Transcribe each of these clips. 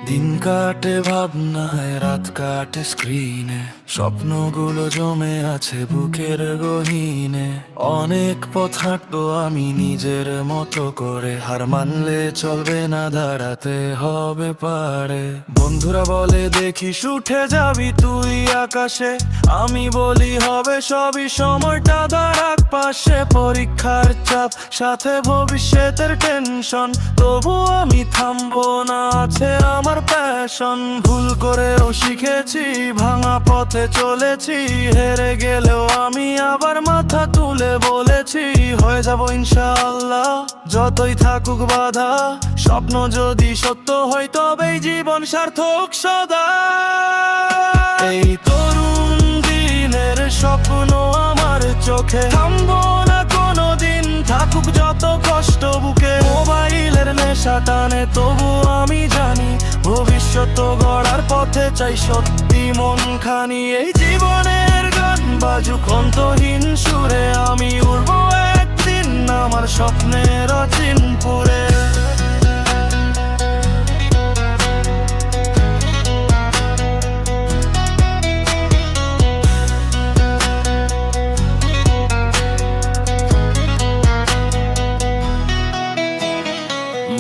দিন কাটে ভাবনায়, রাত কাটে স্ক্রিনে, স্বপ্নগুলো জমে আছে বুকের গহীনে। অনেক পথ হাঁটবো আমি নিজের মতো করে, হার মানলে চলবে না, দাঁড়াতে হবে পারে। বন্ধুরা বলে দেখিস উঠে যাবি তুই আকাশে, আমি বলি হবে সবই সময়টা দাঁড়াক পাশে। পরীক্ষার চাপ সাথে ভবিষ্যতের টেনশন, তবু আমি থামবো না, আছে আমার প্যাশন। ভুল করেও শিখেছি, ভাঙা পথে চলেছি, হেরে গেলেও আমি আবার মাথা তুলে বলেছি হয়ে যাব ইনশাআল্লাহ। যতই থাকুক বাধা, স্বপ্ন যদি সত্য হয় তবেই জীবন সার্থক সদা। এই তরুণ দিনের স্বপ্ন আমার চোখে, থামবো না কোনোদিন, থাকুক যত কষ্ট বুকে। মোবাইলের নেশা টানে তবু আমি জানি, ভবিষ্যৎ গড়ার পথে চাই সত্যি মন খানি। এই জীবনের গান বাজুক অন্তহীন সুরে, আমি উড়বো একদিন আমার স্বপ্নের অচিনপুরে।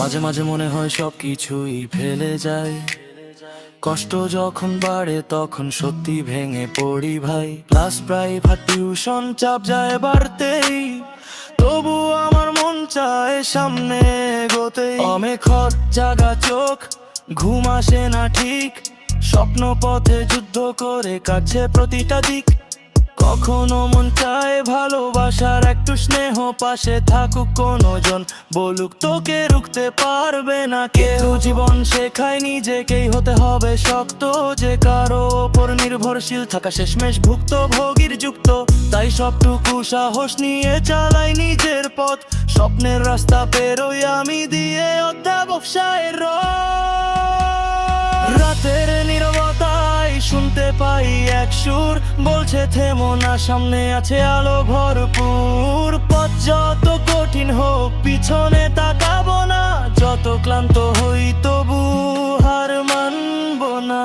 মাঝে মাঝে মনে হয় সব কিছুই ফেলে যায়, কষ্ট যখন বাড়ে তখন সত্যি ভেঙে পড়ি ভাই। ক্লাস প্রাইভেট টিউশন চাপ যায় বাড়তেই, তবু আমার মন চায় সামনে এগোতে। অনেক হট জাগা চোখ, ঘুম আসে না ঠিক, স্বপ্ন পথে যুদ্ধ করে কাটছে প্রতিটা দিক। কখনো মন চায় ভালোবাসার একটু স্নেহ, পাশে থাকুক কোনো জন, বলুক তোকে রুখতে পারবে না কেউ। জীবন শেখায় নিজেকেই হতে হবে শক্ত, যে কারো ওপর নির্ভরশীল থাকা শেষমেশ ভুক্ত ভোগীর যুক্ত। তাই সবটুকু সাহস নিয়ে চালাই নিজের পথ, স্বপ্নের রাস্তা পেরোই আমি দিয়ে অধ্যাবসায়ের রথ। রাতের নীরবতায় শুনতে পাই এক সুর, বলছে থেমো না, সামনে আছে আলো ভরপুর। পথ যত কঠিন হোক পিছনে তাকাবো না, যত ক্লান্ত হই তবু হার মানবো না।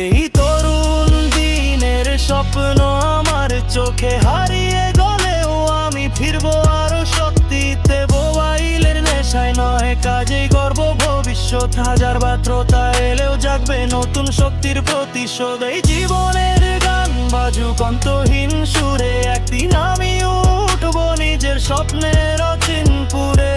এই তরুণ দিনের স্বপ্ন আমার চোখে, হারিয়ে গেলেও আমি ফিরবো আরো শক্তিতে। মোবাইলের নেশায় নয় কাজেই গর্ব ভবিষ্যৎ, হাজার ব্যর্থতা এলেও জাগবে নতুন শক্তির প্রতিশোধ। এই জীবনের গান বাজুক অন্তহীন সুরে, একদিন আমি উঠবো নিজের স্বপ্নের অচিনপুরে।